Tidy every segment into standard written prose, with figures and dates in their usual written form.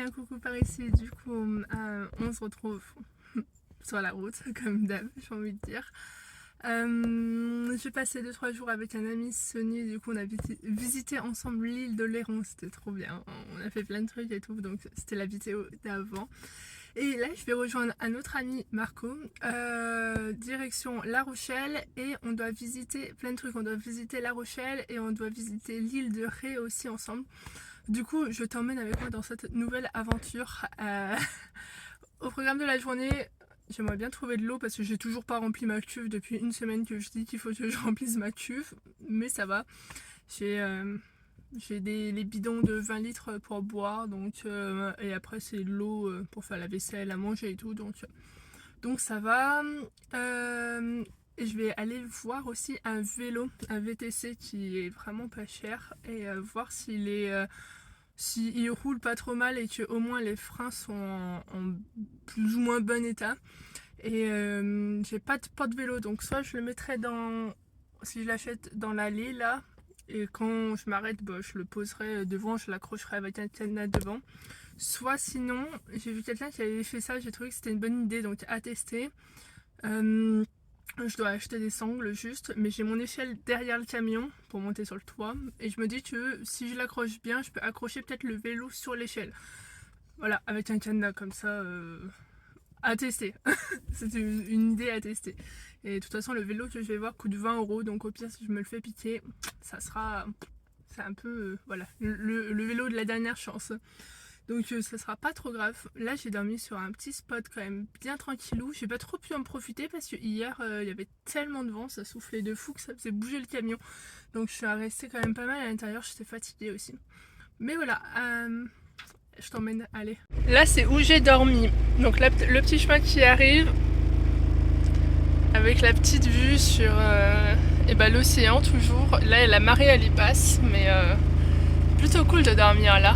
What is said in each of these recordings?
un coucou par ici, du coup on se retrouve sur la route comme d'hab, j'ai envie de dire. J'ai passé 2-3 jours avec un ami Sony, du coup on a visité ensemble l'île de Léron, c'était trop bien, on a fait plein de trucs et tout, donc c'était la vidéo d'avant. Et là je vais rejoindre un autre ami Marco, direction La Rochelle, et on doit visiter plein de trucs, on doit visiter La Rochelle et on doit visiter l'île de Ré aussi ensemble. Du coup je t'emmène avec moi dans cette nouvelle aventure. Au programme de la journée, j'aimerais bien trouver de l'eau parce que j'ai toujours pas rempli ma cuve depuis une semaine que je dis qu'il faut que je remplisse ma cuve, mais ça va. J'ai les bidons de 20 litres pour boire, donc, et après c'est de l'eau pour faire la vaisselle, à manger et tout, donc ça va. Et je vais aller voir aussi un vélo, un VTC qui est vraiment pas cher, et voir s'il roule pas trop mal et que au moins les freins sont en plus ou moins bon état. Et j'ai pas de porte-vélo, donc soit je le mettrai si je l'achète dans l'allée là, et quand je m'arrête, je le poserai devant, je l'accrocherai avec un cadenas devant. Soit sinon, j'ai vu quelqu'un qui avait fait ça, j'ai trouvé que c'était une bonne idée, donc à tester. Je dois acheter des sangles juste, mais j'ai mon échelle derrière le camion pour monter sur le toit, et je me dis que si je l'accroche bien, je peux accrocher peut-être le vélo sur l'échelle. Voilà, avec un cadenas comme ça, à tester. C'est une idée à tester. Et de toute façon, le vélo que je vais voir coûte 20 €, donc au pire, si je me le fais piquer, ça sera... C'est un peu... voilà, le vélo de la dernière chance. Donc ça sera pas trop grave. Là j'ai dormi sur un petit spot quand même bien tranquillou. J'ai pas trop pu en profiter parce que hier il y avait tellement de vent, ça soufflait de fou que ça faisait bouger le camion. Donc je suis restée quand même pas mal à l'intérieur, j'étais fatiguée aussi. Mais voilà, je t'emmène, allez. Là c'est où j'ai dormi. Donc là, le petit chemin qui arrive avec la petite vue sur l'océan toujours. Là la marée elle y passe, mais plutôt cool de dormir là.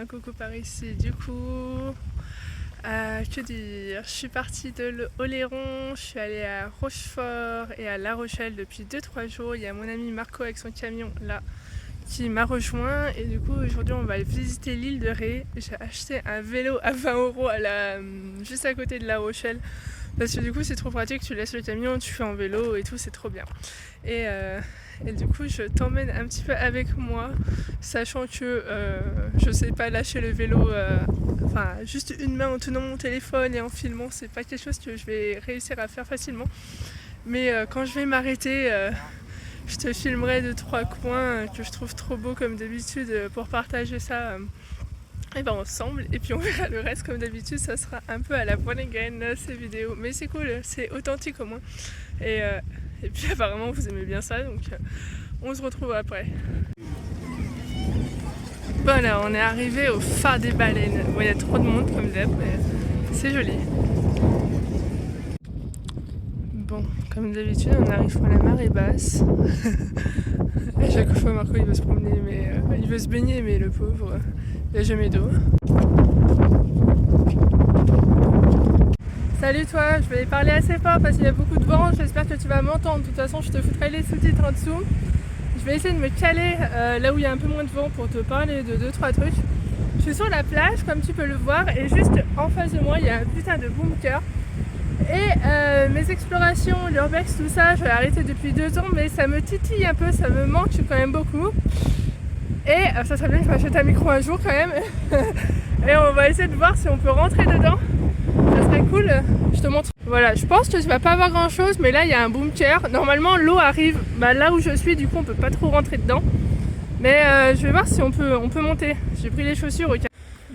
Coucou par ici, du coup, que dire, je suis partie de Oléron, je suis allée à Rochefort et à La Rochelle depuis 2-3 jours. Il y a mon ami Marco avec son camion là qui m'a rejoint, et du coup aujourd'hui on va visiter l'île de Ré. J'ai acheté un vélo à 20 € juste à côté de La Rochelle parce que du coup c'est trop pratique, tu laisses le camion, tu fais en vélo et tout, c'est trop bien. Et du coup je t'emmène un petit peu avec moi, sachant que je sais pas lâcher le vélo, juste une main en tenant mon téléphone et en filmant, c'est pas quelque chose que je vais réussir à faire facilement. Mais quand je vais m'arrêter, je te filmerai 2-3 coins que je trouve trop beaux comme d'habitude pour partager ça ensemble, et puis on verra le reste. Comme d'habitude ça sera un peu à la bonne graine ces vidéos, mais c'est cool, c'est authentique au moins. Et puis apparemment vous aimez bien ça, donc on se retrouve après. Bon là on est arrivé au phare des baleines. Bon, il y a trop de monde comme d'hab, mais c'est joli. Bon, comme d'habitude on arrive pour la marée basse. À chaque fois Marco il veut se promener, mais il veut se baigner, mais le pauvre, il n'a jamais d'eau. Salut toi, je vais parler assez fort parce qu'il y a beaucoup de vent, j'espère que tu vas m'entendre. De toute façon je te foutrai les sous-titres en dessous. Je vais essayer de me caler là où il y a un peu moins de vent pour te parler de 2-3 trucs. Je suis sur la plage comme tu peux le voir, et juste en face de moi il y a un putain de bunker. Et mes explorations, l'urbex, tout ça, je l'ai arrêté depuis 2 ans, mais ça me titille un peu, ça me manque quand même beaucoup. Et ça serait bien que je m'achète un micro un jour quand même. Et on va essayer de voir si on peut rentrer dedans. Ça serait cool, je te montre. Voilà, je pense que tu vas pas voir grand chose, mais là il y a un bunker. Normalement l'eau arrive là où je suis, du coup on peut pas trop rentrer dedans. Mais je vais voir si on peut monter. J'ai pris les chaussures au cas.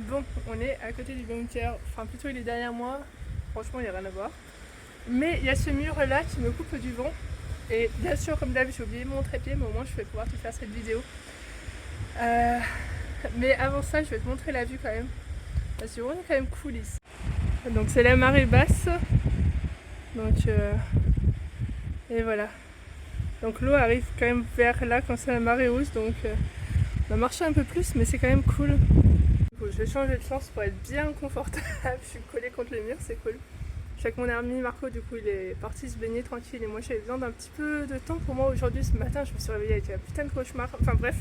Bon, on est à côté du bunker, enfin plutôt il est derrière moi. Franchement il n'y a rien à voir. Mais il y a ce mur là qui me coupe du vent. Et bien sûr comme d'hab j'ai oublié mon trépied, mais au moins je vais pouvoir te faire cette vidéo. Mais avant ça je vais te montrer la vue quand même. Parce que on est quand même cool ici. Donc c'est la marée basse. Donc et voilà. Donc l'eau arrive quand même vers là quand c'est la marée hausse. Donc on va marcher un peu plus, mais c'est quand même cool. Je vais changer de sens pour être bien confortable. Je suis collée contre le mur, c'est cool. Je sais que mon ami Marco, du coup, il est parti se baigner tranquille et moi j'avais besoin d'un petit peu de temps pour moi aujourd'hui. Ce matin, je me suis réveillée avec un putain de cauchemar. Enfin bref,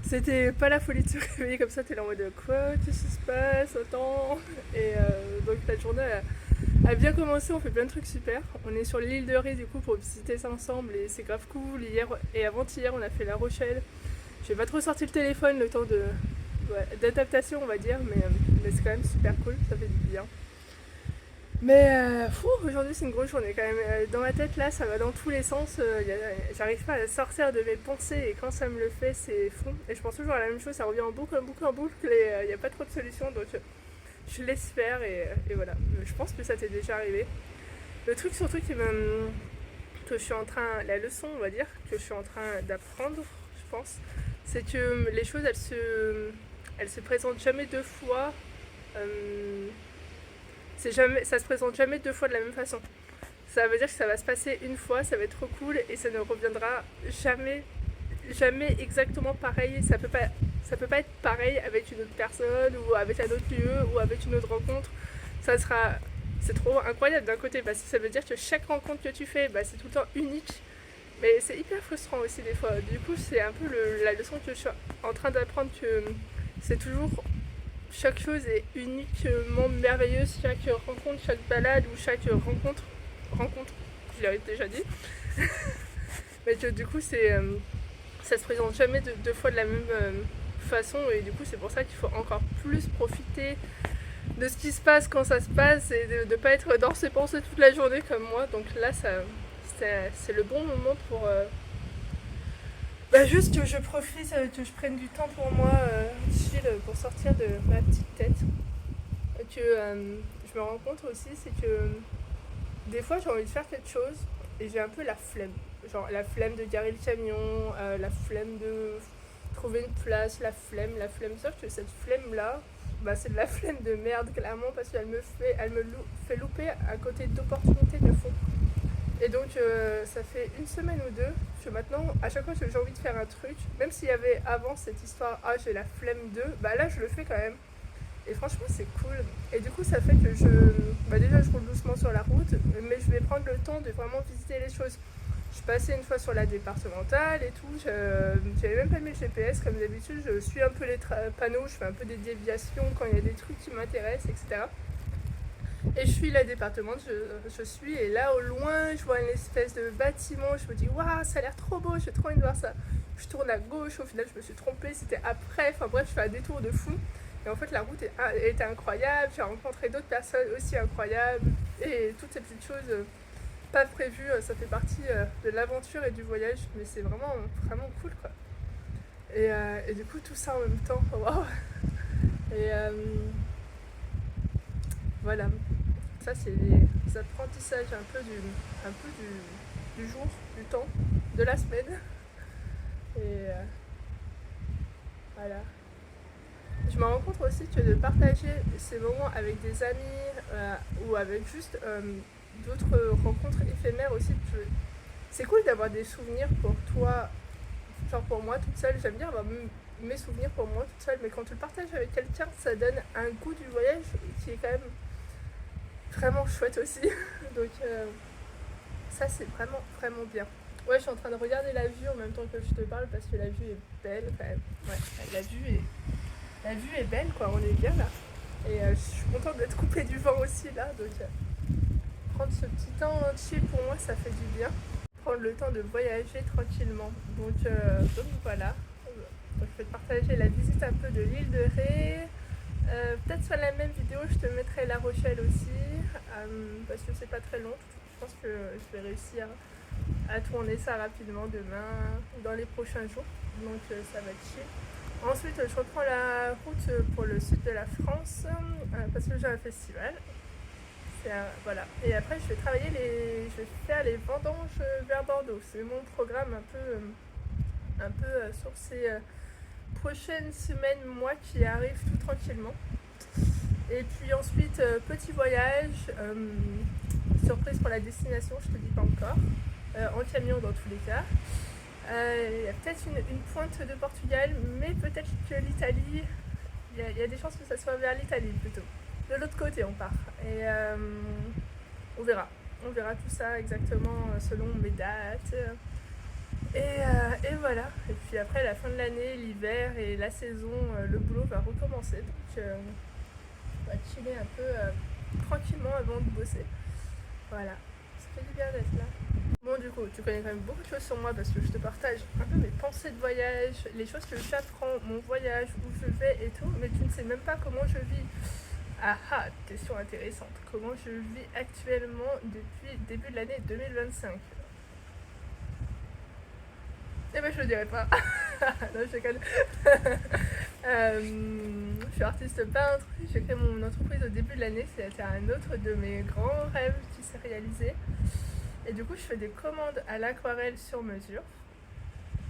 c'était pas la folie de se réveiller comme ça. T'es là en mode quoi, qu'est-ce qui se passe, autant. Et donc la journée a bien commencé, on fait plein de trucs super. On est sur l'île de Ré du coup pour visiter ça ensemble et c'est grave cool. Hier et avant-hier, on a fait La Rochelle. J'ai pas trop sorti le téléphone le temps d'adaptation, on va dire, mais c'est quand même super cool, ça fait du bien. Mais aujourd'hui c'est une grosse journée quand même. Dans ma tête là ça va dans tous les sens. J'arrive pas à sortir de mes pensées et quand ça me le fait c'est fou. Et je pense toujours à la même chose, ça revient en boucle, en boucle et il n'y a pas trop de solutions donc je laisse faire et voilà. Je pense que ça t'est déjà arrivé. Le truc surtout que je suis en train, la leçon on va dire, que je suis en train d'apprendre je pense, c'est que les choses elles se présentent jamais deux fois. Ça se présente jamais deux fois de la même façon. Ça veut dire que ça va se passer une fois, ça va être trop cool et ça ne reviendra jamais, jamais exactement pareil. Ça peut pas être pareil avec une autre personne ou avec un autre lieu ou avec une autre rencontre. C'est trop incroyable d'un côté parce que ça veut dire que chaque rencontre que tu fais, c'est tout le temps unique. Mais c'est hyper frustrant aussi des fois. Du coup, c'est un peu la leçon que je suis en train d'apprendre que c'est toujours chaque chose est uniquement merveilleuse, chaque rencontre, chaque balade ou chaque rencontre, je l'avais déjà dit, mais que du coup ça se présente jamais deux fois de la même façon et du coup c'est pour ça qu'il faut encore plus profiter de ce qui se passe quand ça se passe et de ne pas être dans ses pensées toute la journée comme moi. Donc là c'est le bon moment pour juste que je profite, que je prenne du temps pour moi, chill, pour sortir de ma petite tête. Que je me rends compte aussi, c'est que des fois j'ai envie de faire quelque chose et j'ai un peu la flemme. Genre la flemme de garer le camion, la flemme de trouver une place, la flemme. Sauf que cette flemme-là, c'est de la flemme de merde, clairement, parce qu'elle me fait louper un côté d'opportunité de fond. Et donc ça fait une semaine ou deux que maintenant, à chaque fois que j'ai envie de faire un truc, même s'il y avait avant cette histoire, j'ai la flemme de, là je le fais quand même. Et franchement c'est cool. Et du coup ça fait que déjà je roule doucement sur la route, mais je vais prendre le temps de vraiment visiter les choses. Je suis passée une fois sur la départementale et tout, j'avais même pas mis le GPS comme d'habitude, je suis un peu les panneaux, je fais un peu des déviations quand il y a des trucs qui m'intéressent, etc. Et je suis la départementale, je suis, et là au loin je vois une espèce de bâtiment, je me dis waouh ça a l'air trop beau, j'ai trop envie de voir ça. Je tourne à gauche, au final je me suis trompée, c'était après, enfin bref je fais un détour de fou. Et en fait la route était incroyable, j'ai rencontré d'autres personnes aussi incroyables, et toutes ces petites choses pas prévues, ça fait partie de l'aventure et du voyage, mais c'est vraiment, vraiment cool quoi. Et du coup tout ça en même temps, waouh. Et voilà, ça c'est les apprentissages un peu du jour, du temps, de la semaine. Et voilà. Je me rends compte aussi que de partager ces moments avec des amis ou avec juste d'autres rencontres éphémères aussi, c'est cool d'avoir des souvenirs pour toi, genre pour moi toute seule, j'aime bien avoir mes souvenirs pour moi toute seule, mais quand tu le partages avec quelqu'un, ça donne un goût du voyage qui est quand même vraiment chouette aussi. Donc ça c'est vraiment vraiment bien. Ouais, je suis en train de regarder la vue en même temps que je te parle parce que la vue est belle quand même. Ouais, la vue est belle quoi, on est bien là. Et je suis contente d'être coupée du vent aussi là, donc prendre ce petit temps chill pour moi ça fait du bien. Prendre le temps de voyager tranquillement. Donc voilà. Donc, je vais te partager la visite un peu de l'île de Ré. Peut-être sur la même vidéo je te mettrai La Rochelle aussi parce que c'est pas très long. Je pense que je vais réussir à tourner ça rapidement demain ou dans les prochains jours, donc ça va être chill. Ensuite je reprends la route pour le sud de la France parce que j'ai un festival. Voilà. Et après je vais faire les vendanges vers Bordeaux. C'est mon programme un peu sur ces prochaines semaines, mois qui arrivent tout tranquillement. Et puis ensuite petit voyage, surprise pour la destination, je te dis pas encore, en camion dans tous les cas. Il y a peut-être une pointe de Portugal, mais peut-être que l'Italie, il y a des chances que ça soit vers l'Italie plutôt. De l'autre côté on part. Et on verra. On verra tout ça exactement selon mes dates. Et voilà. Et puis après la fin de l'année, l'hiver et la saison, le boulot va recommencer. Donc on va chiller un peu tranquillement avant de bosser. Voilà. Ça fait du bien d'être là. Bon, du coup, tu connais quand même beaucoup de choses sur moi parce que je te partage un peu mes pensées de voyage, les choses que j'apprends, mon voyage, où je vais et tout, mais tu ne sais même pas comment je vis. Ah ah, question intéressante. Comment je vis actuellement depuis le début de l'année 2025? Eh ben je le dirai pas. Non, je déconne. Je suis artiste peintre, j'ai créé mon entreprise au début de l'année, c'était un autre de mes grands rêves qui s'est réalisé. Et du coup je fais des commandes à l'aquarelle sur mesure.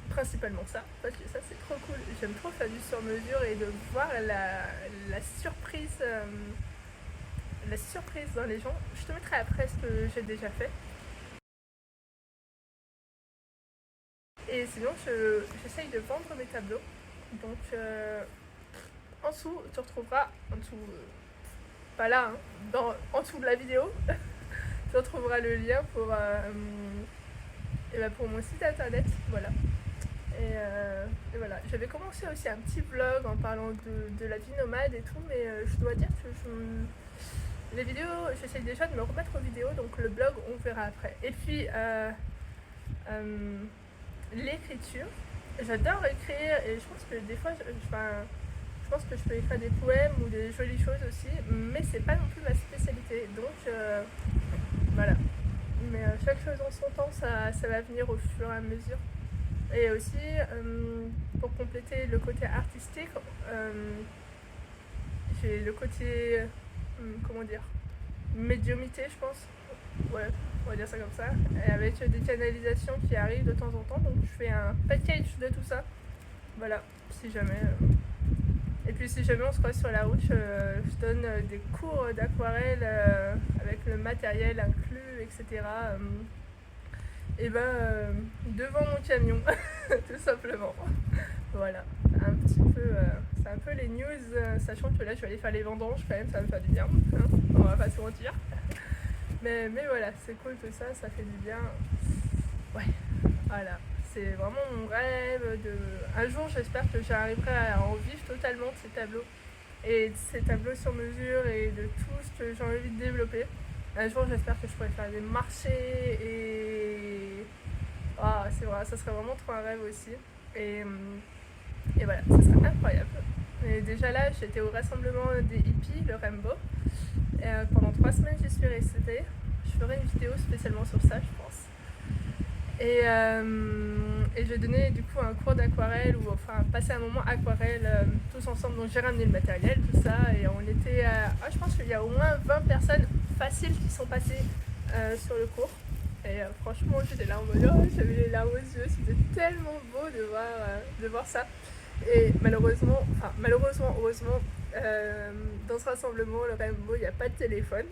Principalement ça, parce que ça c'est trop cool. J'aime trop faire du sur mesure et de voir la surprise dans les gens. Je te mettrai après ce que j'ai déjà fait. Et sinon j'essaye de vendre mes tableaux. Donc en dessous tu retrouveras, en dessous, pas là, hein, en dessous de la vidéo, tu retrouveras le lien pour mon site internet. Voilà. Et voilà, j'avais commencé aussi un petit vlog en parlant de la vie nomade et tout, mais je dois dire que les vidéos, j'essaye déjà de me remettre aux vidéos, donc le blog on verra après. Et puis l'écriture, j'adore écrire et je pense que des fois, je pense que je peux écrire des poèmes ou des jolies choses aussi, mais c'est pas non plus ma spécialité, donc voilà. Mais chaque chose en son temps, ça va venir au fur et à mesure. Et aussi, pour compléter le côté artistique, j'ai le côté, comment dire, médiumité, je pense. Ouais, on va dire ça comme ça. Et avec des canalisations qui arrivent de temps en temps, donc je fais un package de tout ça. Voilà, si jamais. Et puis si jamais on se croise sur la route, je donne des cours d'aquarelle avec le matériel inclus, etc. Et devant mon camion, tout simplement. Voilà, un petit peu, c'est un peu les news, sachant que là je vais aller faire les vendanges quand même, ça va me faire du bien, hein, on va pas se mentir. Mais voilà, c'est cool tout ça, ça fait du bien. Ouais, voilà, c'est vraiment mon rêve. Un jour j'espère que j'arriverai à en vivre totalement de ces tableaux. Et de ces tableaux sur mesure et de tout ce que j'ai envie de développer. Un jour j'espère que je pourrai faire des marchés et... Oh, c'est vrai, ça serait vraiment trop un rêve aussi. Et voilà, ça serait incroyable. Et déjà là, j'étais au rassemblement des hippies, le Rainbow. Pendant 3 semaines, j'y suis restée. Je ferai une vidéo spécialement sur ça, je pense. Et j'ai donné du coup un cours d'aquarelle, ou enfin passer un moment aquarelle tous ensemble. Donc j'ai ramené le matériel, tout ça. Et on était je pense qu'il y a au moins 20 personnes faciles qui sont passées sur le cours. Et franchement j'étais là en mode j'avais les larmes aux yeux, c'était tellement beau de voir ça. Et malheureusement, heureusement, dans ce rassemblement, le Rainbow, il n'y a pas de téléphone.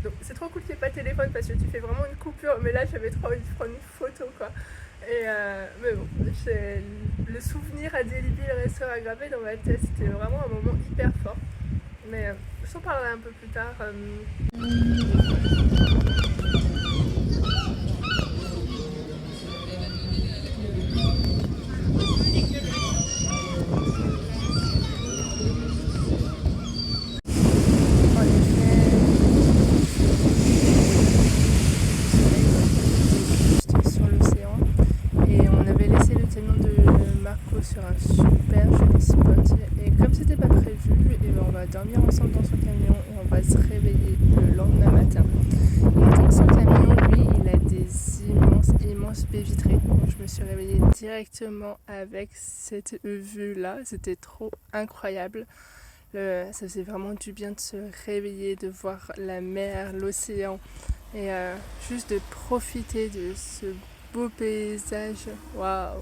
Donc c'est trop cool qu'il n'y ait pas de téléphone parce que tu fais vraiment une coupure. Mais là j'avais trop envie de prendre une photo quoi. Mais bon, le souvenir indélébile restera gravé dans ma tête. C'était vraiment un moment hyper fort. Mais je t'en parlerai un peu plus tard. Sur un super joli spot et comme c'était pas prévu, et on va dormir ensemble dans son camion et on va se réveiller le lendemain matin. Et dans son camion, lui, il a des immenses baies vitrées. Donc je me suis réveillée directement avec cette vue là, c'était trop incroyable. Ça faisait vraiment du bien de se réveiller, de voir la mer, l'océan et juste de profiter de ce beau paysage. Waouh,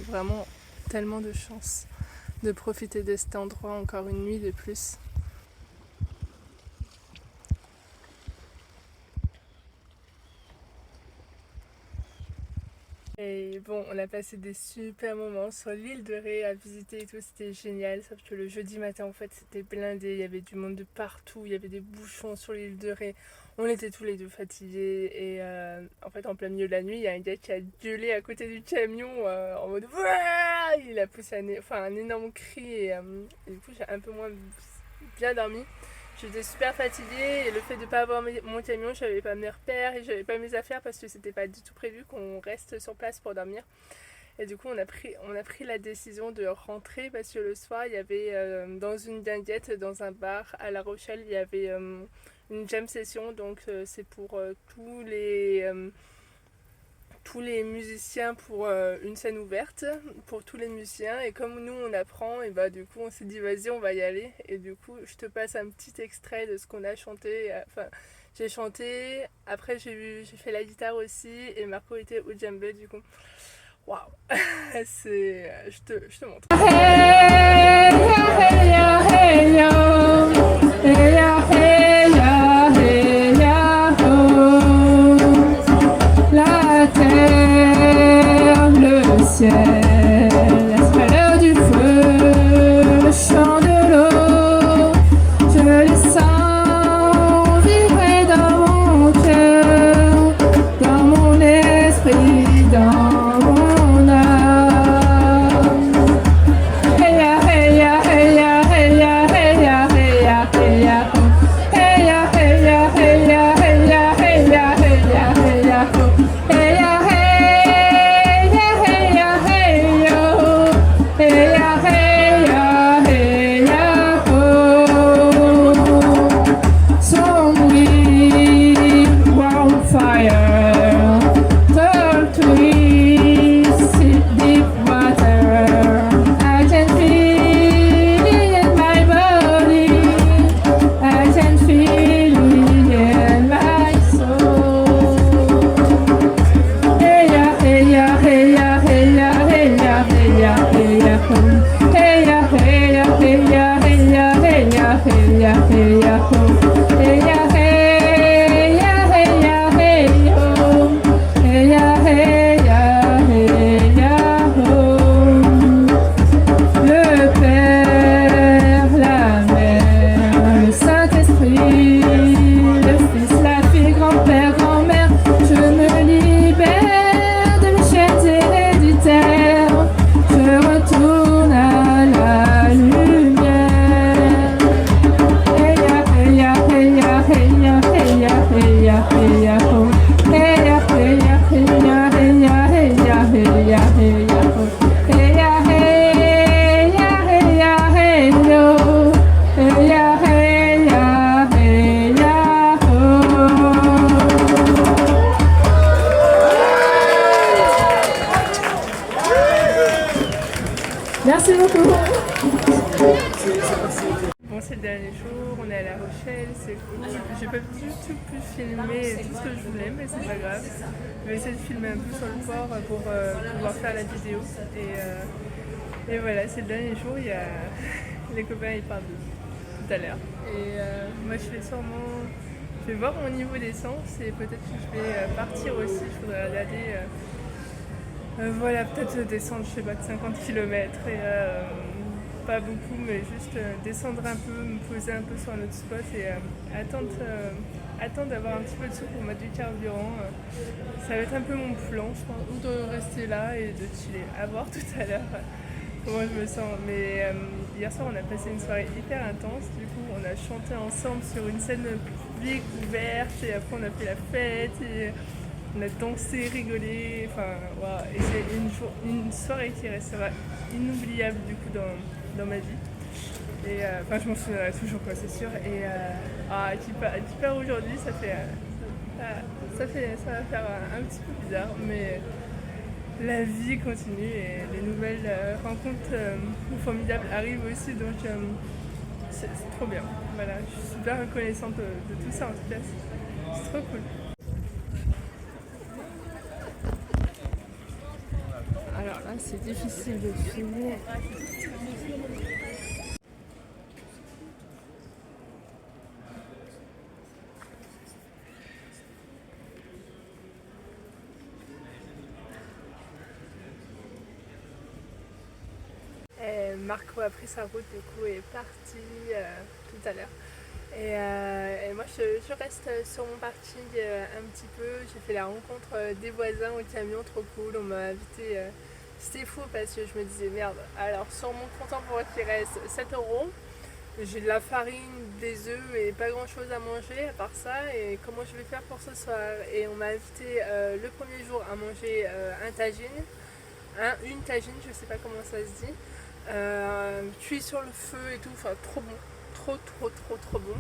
vraiment tellement de chance de profiter de cet endroit encore une nuit de plus. Et bon, on a passé des super moments sur l'île de Ré à visiter et tout, c'était génial. Sauf que le jeudi matin, en fait, c'était blindé, il y avait du monde de partout, il y avait des bouchons sur l'île de Ré. On était tous les deux fatigués et en fait, en plein milieu de la nuit, il y a un gars qui a gueulé à côté du camion en mode Ouah, il a poussé un énorme cri et du coup, j'ai un peu moins bien dormi. J'étais super fatiguée et le fait de ne pas avoir mon camion, j'avais pas mes repères et j'avais pas mes affaires parce que c'était pas du tout prévu qu'on reste sur place pour dormir. Et du coup, on a pris la décision de rentrer parce que le soir, il y avait dans une guinguette, dans un bar à La Rochelle, il y avait une jam session. Donc, c'est pour tous les musiciens pour une scène ouverte pour tous les musiciens et comme nous on apprend et bah du coup on s'est dit vas-y on va y aller et du coup je te passe un petit extrait de ce qu'on a chanté. Enfin j'ai chanté, après j'ai fait la guitare aussi et Marco était au djembé du coup waouh. C'est je te montre. Hey, hey, hey, hey, hey, la terre, le ciel, la chaleur du feu, le chant de l'eau, je les sens vibrer dans mon cœur, dans mon esprit, dans mon âme. Hey ya, hey ya, hey ya, hey ya, hey ya, hey ya, hey ya. Hey ya, hey ya, hey ya, hey ya, hey ya, hey ya, hey ya. Hey ya, hey ya, hey ya, hey yo. Hey ya, hey ya, hey ya, oh. Some we wildfire, tall trees, deep water. I can feel it in my body. I can feel it in my soul. Hey ya, hey ya, hey ya, hey ya, hey ya, hey ya, hey ya, home. Hey ya, hey ya, hey ya, hey ya, hey ya, hey ya, hey ya, home. Hey ya, hey ya, hey ya, hey home. Hey ya, hey ya, hey ya, home. Le Père, la Mère, le Saint-Esprit, le Fils, la fille, grand-père, grand-mère, je me libère de mes chaînes héréditaires, je retourne à la lumière. Hey ya, hey ya, hey ya, hey ya, hey ya, hey ya, hey ya, oh. Hey ya, hey ya, hey ya, hey ya, hey ya, hey ya, hey ya, oh. Hey ya, hey ya, hey ya, hey yo. Hey ya, hey ya, hey ya, oh. Merci beaucoup. Bon, c'est le dernier jour, on est à La Rochelle, c'est cool. J'ai pas du tout pu filmer tout ce que je voulais, mais c'est pas grave. Je vais essayer de filmer un peu sur le port pour pouvoir faire la vidéo. Et voilà, c'est le dernier jour, il y a les copains ils partent tout à l'heure. Et moi je vais voir mon niveau d'essence et peut-être que je vais partir aussi. Il faudrait regarder, voilà, peut-être descendre, je sais pas, de 50 km et pas beaucoup, mais juste descendre un peu, me poser un peu sur un autre spot et attendre d'avoir un petit peu de sous pour mettre du carburant. Ça va être un peu mon plan, je pense, ou de rester là et de chiller. À voir tout à l'heure comment je me sens. Mais hier soir, on a passé une soirée hyper intense. Du coup, on a chanté ensemble sur une scène publique ouverte et après, on a fait la fête. Et on a dansé, rigolé. Enfin, wow. Et c'est une soirée qui restera inoubliable du coup dans ma vie. Et enfin, je m'en souviendrai toujours, quoi, c'est sûr. Et qui part aujourd'hui, ça va faire un petit peu bizarre, mais la vie continue et les nouvelles rencontres formidables arrivent aussi, donc c'est trop bien. Voilà, je suis super reconnaissante de tout ça en tout cas, c'est trop cool. Alors là, c'est difficile de filmer. Et Marco a pris sa route, du coup est parti tout à l'heure. Et moi je reste sur mon parking un petit peu. J'ai fait la rencontre des voisins au camion, trop cool. On m'a invité. C'était fou parce que je me disais merde. Alors sur mon compte en banque il reste 7 €. J'ai de la farine, des œufs et pas grand chose à manger à part ça. Et comment je vais faire pour ce soir? Et on m'a invité le premier jour à manger un tagine. Une tagine, je sais pas comment ça se dit. Cuit sur le feu et tout, enfin trop bon. Trop bon.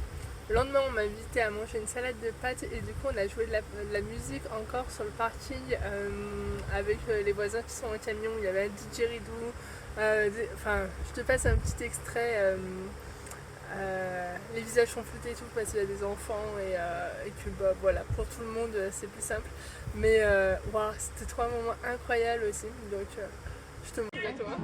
Le lendemain, on m'a invité à manger une salade de pâtes et du coup, on a joué de la musique encore sur le parking avec les voisins qui sont en camion. Il y avait un DJ Ridou. Enfin, je te passe un petit extrait. Les visages sont floutés et tout parce qu'il y a des enfants et que bah, voilà, pour tout le monde c'est plus simple. Mais wow, c'était 3 moments incroyables aussi. Donc je te montre à toi.